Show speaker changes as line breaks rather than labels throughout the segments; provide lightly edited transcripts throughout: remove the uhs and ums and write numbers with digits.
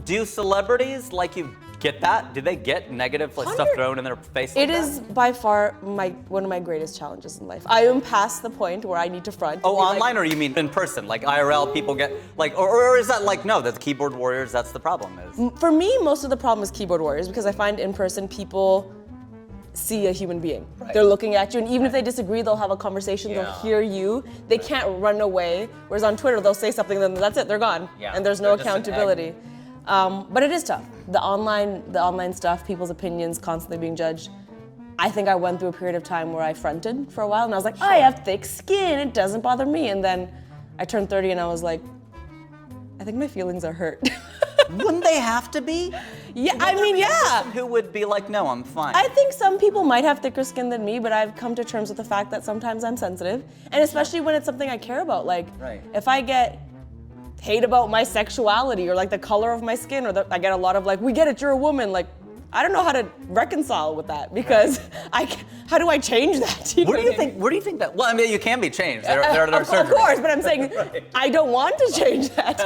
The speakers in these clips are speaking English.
Do celebrities like you get that? Do they get negative stuff thrown in their face?
It is by far one of my greatest challenges in life. I am past the point where I need to front.
Oh, online, or you mean in person? Like IRL, people get or is that no? That's keyboard warriors. That's the problem.
For me, most of the problem is keyboard warriors because I find in person people see a human being. Right. They're looking at you, and even if they disagree, they'll have a conversation. Yeah. They'll hear you. They can't run away. Whereas on Twitter, they'll say something, then that's it. They're gone. Yeah. And there's no accountability. But it is tough. The online stuff, people's opinions constantly being judged. I think I went through a period of time where I fronted for a while and I was like, I have thick skin, it doesn't bother me. And then I turned 30 and I was like, I think my feelings are hurt.
Wouldn't they have to be?
Yeah, I mean, yeah.
Who would be like, no, I'm fine?
I think some people might have thicker skin than me, but I've come to terms with the fact that sometimes I'm sensitive. And especially when it's something I care about. Like, if I get hate about my sexuality or like the color of my skin, or I get a lot of like, we get it, you're a woman. Like, I don't know how to reconcile with that because how do I change that?
Where do you think that? Well, I mean, you can be changed. There are surgeries.
Of course, but I'm saying I don't want to change that.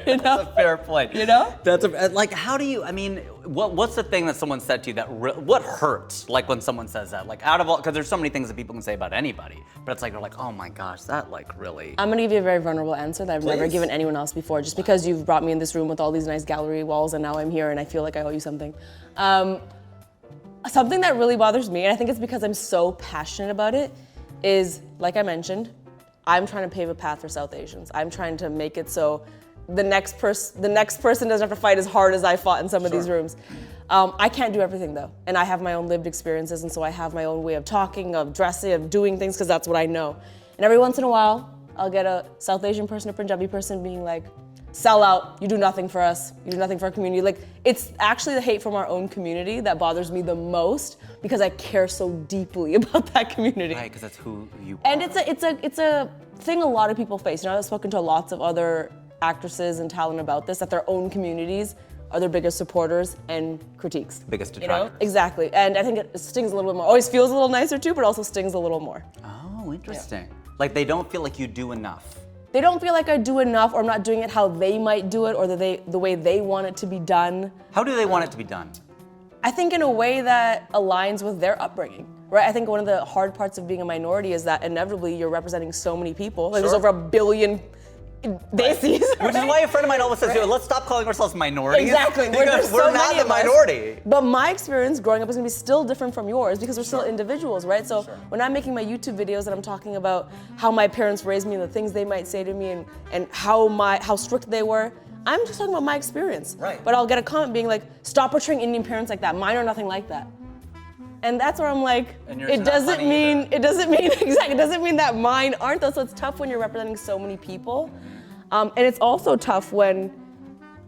You know?
That's a fair point.
You know?
That's like, how do you? I mean, what's the thing that someone said to you that what hurts? Like when someone says that, like out of all, because there's so many things that people can say about anybody, but it's like they're like, oh my gosh, that like really.
I'm gonna give you a very vulnerable answer that I've never given anyone else before, just because you've brought me in this room with all these nice gallery walls, and now I'm here and I feel like I owe you something. Something that really bothers me, and I think it's because I'm so passionate about it, is, like I mentioned, I'm trying to pave a path for South Asians. I'm trying to make it so the next person doesn't have to fight as hard as I fought in some of these rooms. I can't do everything though, and I have my own lived experiences, and so I have my own way of talking, of dressing, of doing things, because that's what I know. And every once in a while, I'll get a South Asian person, a Punjabi person being like, sell out, you do nothing for us, you do nothing for our community. Like, it's actually the hate from our own community that bothers me the most because I care so deeply about that community.
Right, because that's who you are.
And it's a thing a lot of people face. You know, I've spoken to lots of other actresses and talent about this, that their own communities are their biggest supporters and critiques.
Biggest detractors.
You know? Exactly, and I think it stings a little bit more. Always feels a little nicer too, but also stings a little more.
Oh, interesting. Yeah. Like they don't feel like you do enough.
They don't feel like I do enough, or I'm not doing it how they might do it, or the way they want it to be done.
How do they want it to be done?
I think in a way that aligns with their upbringing, right? I think one of the hard parts of being a minority is that inevitably you're representing so many people. Like, there's over 1 billion Desis.
Right. Which is why a friend of mine always says, let's stop calling ourselves minorities.
Exactly.
Because we're not the minority.
But my experience growing up is gonna be still different from yours because we're still individuals, right? So when I'm making my YouTube videos and I'm talking about how my parents raised me and the things they might say to me and how strict they were, I'm just talking about my experience.
Right.
But I'll get a comment being like, stop portraying Indian parents like that. Mine are nothing like that. And that's where I'm like, it doesn't mean that mine aren't though. So it's tough when you're representing so many people. And it's also tough when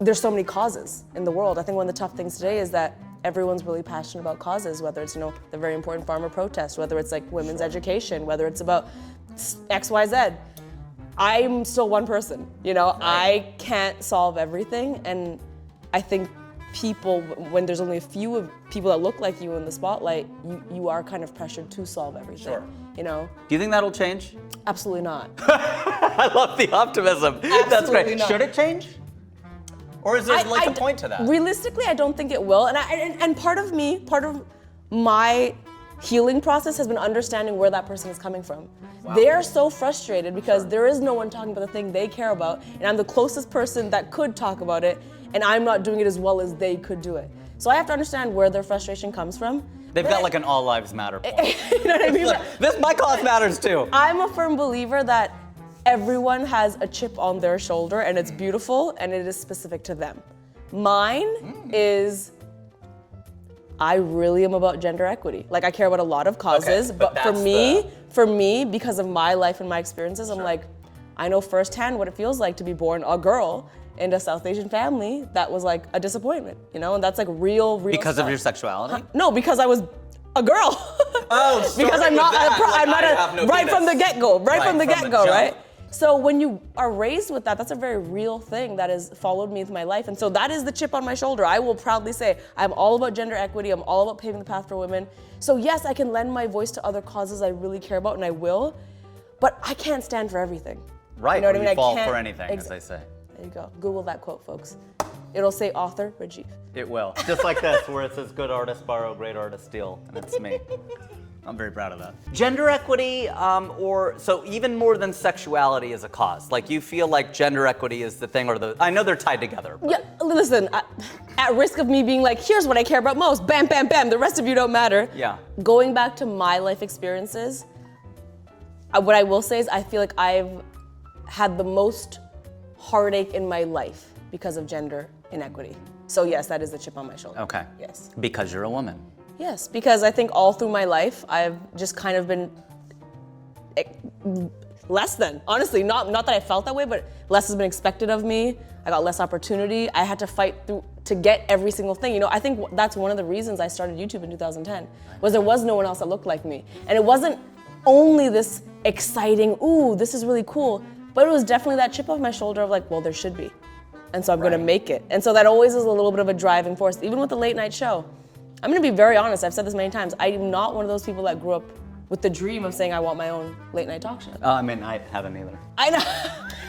there's so many causes in the world. I think one of the tough things today is that everyone's really passionate about causes, whether it's, the very important farmer protest, whether it's like women's education, whether it's about X, Y, Z. I'm still one person, I can't solve everything. And I think people, when there's only a few of people that look like you in the spotlight, you are kind of pressured to solve everything.
Sure.
Do
you think that'll change?
Absolutely not.
I love the optimism.
Absolutely
That's great.
not.
Should it change? Or is there a point to that?
Realistically, I don't think it will. And part of my healing process has been understanding where that person is coming from. Wow. They are so frustrated because there is no one talking about the thing they care about, and I'm the closest person that could talk about it, and I'm not doing it as well as they could do it. So I have to understand where their frustration comes from.
They've got like an all lives matter point.
You know what I mean?
My cause matters too.
I'm a firm believer that everyone has a chip on their shoulder and it's beautiful and it is specific to them. Mine is, I really am about gender equity. Like, I care about a lot of causes, but for me, because of my life and my experiences, I'm like, I know firsthand what it feels like to be born a girl in a South Asian family that was like a disappointment, and that's like real
Because
stuff.
of your sexuality?
No, because I was a girl.
Oh,
because I'm not right from the get-go, right? So when you are raised with that, that's a very real thing that has followed me through my life. And so that is the chip on my shoulder. I will proudly say, I'm all about gender equity. I'm all about paving the path for women. So yes, I can lend my voice to other causes I really care about, and I will, but I can't stand for everything.
Right,
you know what I mean?
You fall for anything, as they say.
There you go. Google that quote, folks. It'll say author Rajiv.
It will. Just like this, where it says good artist borrow, great artist steal, and it's me. I'm very proud of that. Gender equity, or so even more than sexuality is a cause. Like you feel like gender equity is the thing, or I know they're tied together. But.
Yeah, listen, at risk of me being like, here's what I care about most, bam, bam, bam, the rest of you don't matter.
Yeah.
Going back to my life experiences, what I will say is I feel like I've had the most heartache in my life because of gender inequity. So yes, that is the chip on my shoulder.
Okay.
Yes.
Because you're a woman.
Yes, because I think all through my life, I've just kind of been less than. Honestly, not that I felt that way, but less has been expected of me. I got less opportunity. I had to fight through to get every single thing. You know, I think that's one of the reasons I started YouTube in 2010, was there was no one else that looked like me. And it wasn't only this exciting, ooh, this is really cool, but it was definitely that chip off my shoulder of like, well, there should be. And so I'm gonna make it. And so that always is a little bit of a driving force, even with the late night show. I'm gonna be very honest, I've said this many times, I am not one of those people that grew up with the dream of saying I want my own late night talk show.
I mean, I haven't either.
I know,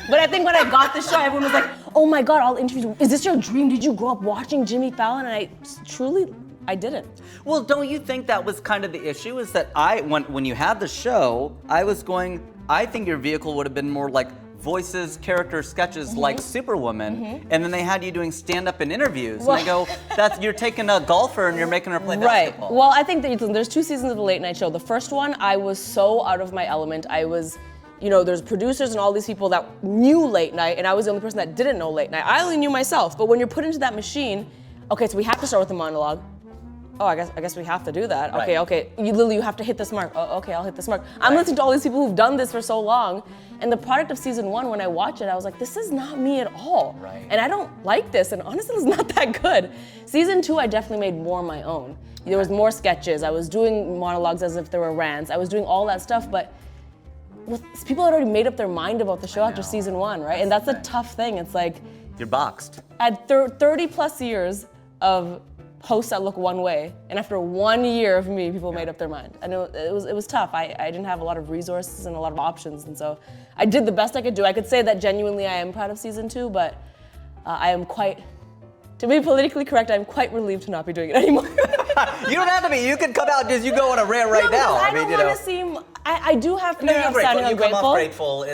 but I think when I got the show, everyone was like, oh my God, all interviews, is this your dream? Did you grow up watching Jimmy Fallon? And I didn't.
Well, don't you think that was kind of the issue, is that when you had the show, I think your vehicle would have been more like voices, character sketches like Superwoman, and then they had you doing stand-up and interviews, and they go, you're taking a golfer and you're making her play basketball.
Right, well, I think that there's 2 seasons of the late night show. The first one, I was so out of my element. I was, there's producers and all these people that knew late night, and I was the only person that didn't know late night. I only knew myself, but when you're put into that machine, okay, so we have to start with a monologue. Oh, I guess we have to do that.
Right.
Okay. Lily, you have to hit this mark. Oh, okay, I'll hit this mark. I'm listening to all these people who've done this for so long, and the product of season 1, when I watch it, I was like, this is not me at all.
Right.
And I don't like this, and honestly, it's not that good. Season 2, I definitely made more my own. There was more sketches. I was doing monologues as if there were rants. I was doing all that stuff, but people had already made up their mind about the show after season 1, right? And that's a tough thing. It's like,
you're boxed.
I had 30 plus years of posts that look one way, and after 1 year of me, people made up their mind. I know it was tough. I didn't have a lot of resources and a lot of options, and so I did the best I could do. I could say that genuinely I am proud of season 2, but I am quite, to be politically correct, I'm quite relieved to not be doing it anymore.
You don't have to be. You can come out as you go on a rant right now.
I don't want to seem. I do have fear of sounding ungrateful.
You come off grateful.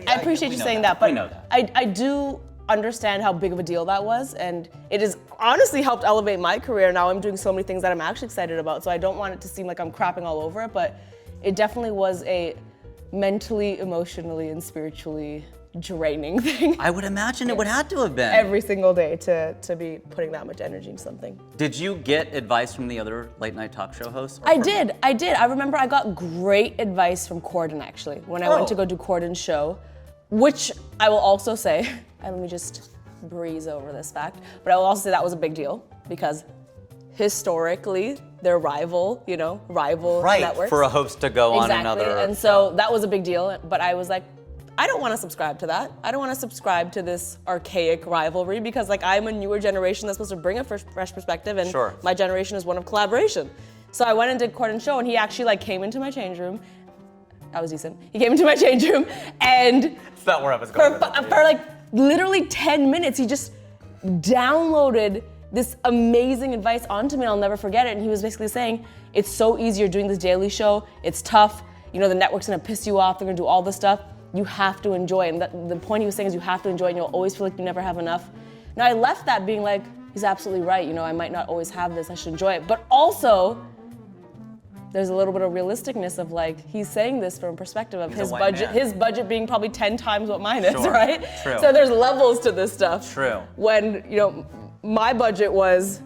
I appreciate you saying that, but
we know that.
I do understand how big of a deal that was, and it has honestly helped elevate my career. Now I'm doing so many things that I'm actually excited about, so I don't want it to seem like I'm crapping all over it, but it definitely was a mentally, emotionally, and draining thing.
I would imagine it would have to have been.
Every single day to be putting that much energy into something.
Did you get advice from the other late night talk show hosts?
I did. I remember I got great advice from Corden, actually, when I went to go do Corden's show, which I will also say, and let me just breeze over this fact, but I will also say that was a big deal because historically, they're rival networks.
For a host to go on another.
And so that was a big deal, but I was like, I don't want to subscribe to that. I don't want to subscribe to this archaic rivalry because I'm a newer generation that's supposed to bring a fresh perspective, and my generation is one of collaboration. So I went and did Corden's show, and he actually came into my change room. I was decent. He came into my change room, and
it's not where I was going.
For literally 10 minutes, he just downloaded this amazing advice onto me, and I'll never forget it. And he was basically saying, it's so easy, you're doing this daily show, it's tough, the network's gonna piss you off, they're gonna do all this stuff, you have to enjoy it. And the point he was saying is you have to enjoy it, and you'll always feel like you never have enough. Now I left that being like, he's absolutely right, I might not always have this, I should enjoy it. But also, there's a little bit of realisticness of he's saying this from a perspective of his budget being probably 10 times what mine is, right?
True.
So there's levels to this stuff.
True.
When, my budget was,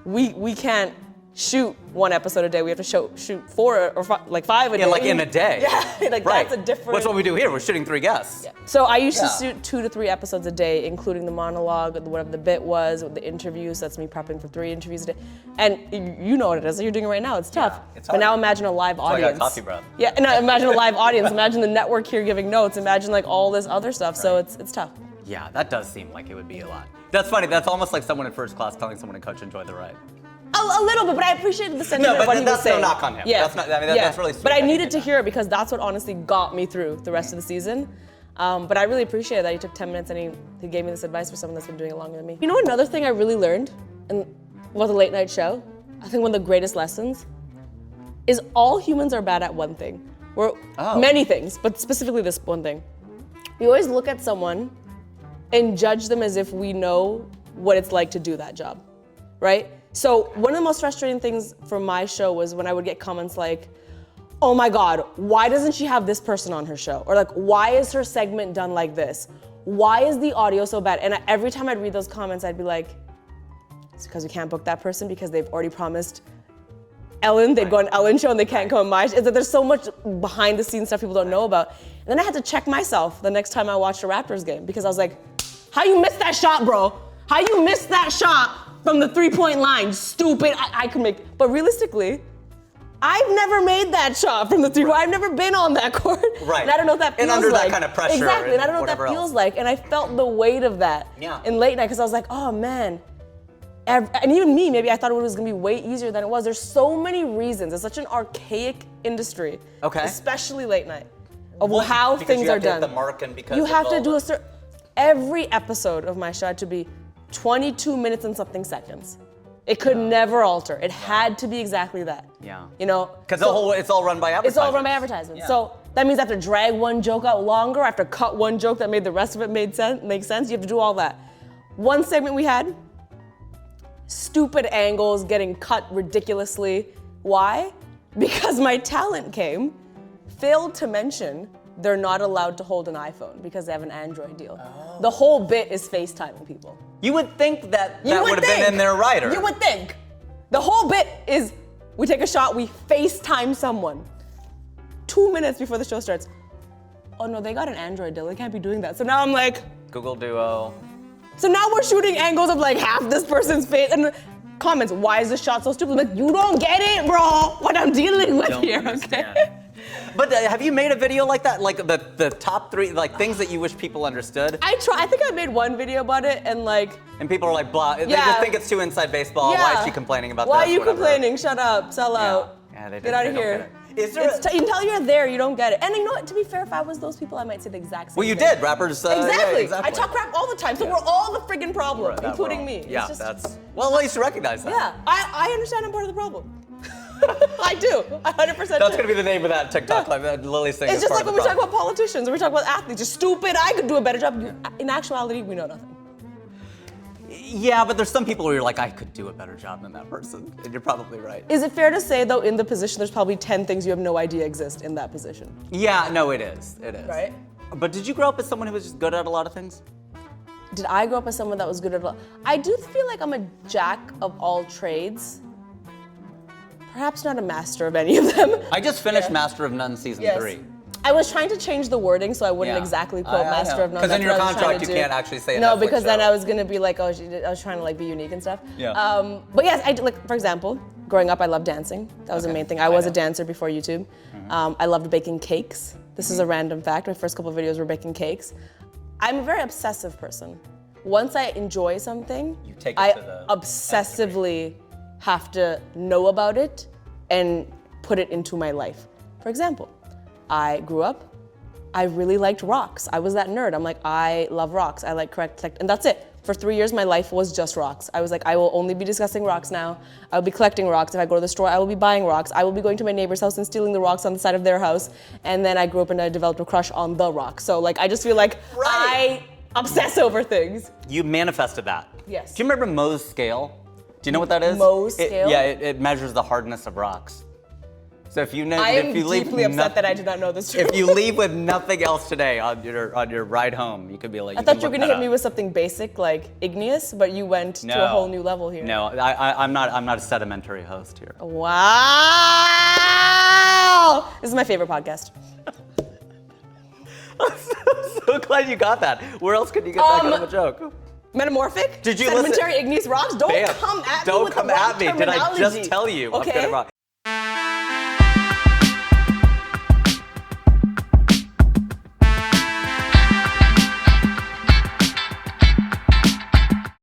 we can't shoot 1 episode a day, we have to shoot 4 or 5 a day.
Yeah, in a day.
Yeah, that's a different.
What's what we do here, we're shooting 3 guests. Yeah.
So I used to shoot 2 to 3 episodes a day, including the monologue, whatever the bit was, the interviews, that's me prepping for 3 interviews a day. And you know what it is, you're doing it right now, it's tough.
It's hard.
But now imagine a live audience.
I got coffee breath.
Yeah, no, imagine a live audience, imagine the network here giving notes, imagine all this other stuff, so it's tough.
Yeah, that does seem like it would be a lot. That's funny, that's almost like someone in first class telling someone in coach, enjoy the ride.
A little bit, but I appreciated the sentiment of what he was saying.
No, but that's no knock on him.
Yeah.
That's really sweet.
But I needed to hear it because that's what honestly got me through the rest of the season. But I really appreciate that he took 10 minutes and he gave me this advice for someone that's been doing it longer than me. You know, another thing I really learned about the late night show, I think one of the greatest lessons, is all humans are bad at one thing. Many things, but specifically this one thing. We always look at someone and judge them as if we know what it's like to do that job, right? So one of the most frustrating things for my show was when I would get comments like, oh my God, why doesn't she have this person on her show? Or like, why is her segment done like this? Why is the audio so bad? And every time I'd read those comments, I'd be like, it's because we can't book that person because they've already promised Ellen, they'd go on Ellen's show and they can't come on my show. Is that there's so much behind the scenes stuff people don't know about. And then I had to check myself the next time I watched a Raptors game because I was like, how you missed that shot, bro? How you missed that shot from the 3-point line? Stupid, I could make, but realistically, I've never made that shot from the 3-point. I've never been on that court.
Right.
And I don't know what that feels like.
And under that kind of pressure.
Exactly, and I don't know what that feels like. And I felt the weight of that
Yeah.
in late night because I was like, oh man. And even me, maybe I thought it was gonna be way easier than it was. There's so many reasons. It's such an archaic industry.
Okay.
Especially late night. Of how things are done.
Because you have to hit the mark and because
you
of
have
all
to do
the-
a certain, every episode of my show had to be 22 minutes and something seconds. It could never alter. It had to be exactly that.
Yeah.
You know?
Because it's all run by advertising.
It's all run by advertisements.
Yeah.
So that means I have to drag one joke out longer. I have to cut one joke that made the rest of it make sense. You have to do all that. One segment we had, stupid angles getting cut ridiculously. Why? Because my talent came, failed to mention they're not allowed to hold an iPhone because they have an Android deal. Oh. The whole bit is FaceTiming people.
You would think that would have been in their writer.
You would think. The whole bit is we take a shot, we FaceTime someone. 2 minutes before the show starts, oh no, they got an Android deal, they can't be doing that. So now I'm like,
Google Duo.
so now we're shooting angles of like half this person's face and comments, why is this shot so stupid? I'm like, you don't get it, bro, what I'm dealing with here, okay?
But have you made a video like that? Like the top 3, like things that you wish people understood?
I think I made one video about it and like.
And people are like, blah, they just think it's too inside baseball.
Yeah.
Why is she complaining about
Why
this?
are you
Whatever.
complaining? Shut up, sell out.
Yeah, they
Get out of
don't
here.
get it. Is there
Until you're there, you don't get it. And you know what, to be fair, if I was those people, I might say the exact same
Well, you
thing.
did, rappers.
Exactly.
Yeah,
I talk crap all the time, so we're all the friggin' problem,
Right,
including me.
Yeah,
It's just,
that's, well, at least you recognize that.
yeah, I understand I'm part of the problem. I do, 100%
That's gonna be the name of that TikTok, like that Lilly Singh.
It's just like when we talk about politicians or we talk about athletes. You're stupid, I could do a better job. In actuality, we know nothing.
Yeah, but there's some people where you're like, I could do a better job than that person. And you're probably right.
Is it fair to say, though, in the position, there's probably 10 things you have no idea exist in that position?
Yeah, no, it is. It is.
Right?
But did you grow up as someone who was just good at a lot of things?
Did I grow up as someone that was good at all? I do feel like I'm a jack of all trades. Perhaps not a master of any of them.
I just finished Master of None season 3.
I was trying to change the wording so I wouldn't exactly quote Master of None.
Because in your
That's what I was
contract, you
trying to
can't
do.
actually say a
No,
Netflix
because then
show.
I was gonna be like, oh, I was trying to like be unique and stuff.
Yeah.
But yes, I did, like, for example, growing up, I loved dancing. That was the main thing. I was a dancer before YouTube. I loved baking cakes. This is a random fact. My first couple of videos were baking cakes. I'm a very obsessive person. Once I enjoy something,
You take it
I
to the
obsessively have to know about it and put it into my life. For example, I grew up, I really liked rocks. I was that nerd. I'm like, I love rocks. I like and that's it. For 3 years, my life was just rocks. I was like, I will only be discussing rocks now. I will be collecting rocks. If I go to the store, I will be buying rocks. I will be going to my neighbor's house and stealing the rocks on the side of their house. And then I grew up and I developed a crush on the rock. So like, I just feel like I obsess over things.
You manifested that.
Yes.
Do you remember Mohs scale? Do you know what that is?
Mohs scale?
It measures the hardness of rocks. So if you know,
I am
if you leave
deeply upset that I did not know this truth.
If you leave with nothing else today on your ride home, you could be like.
I thought you were gonna hit me with something basic like igneous, but you went to a whole new level here.
No, I'm not a sedimentary host here.
Wow! This is my favorite podcast.
I'm so glad you got that. Where else could you get that kind of a joke?
Metamorphic?
Did you
Sedimentary igneous rocks? Don't
Bam.
come at me
Don't
with
come
the wrong
at me. Did I just
terminology.
tell you?
Okay.
I'm getting wrong.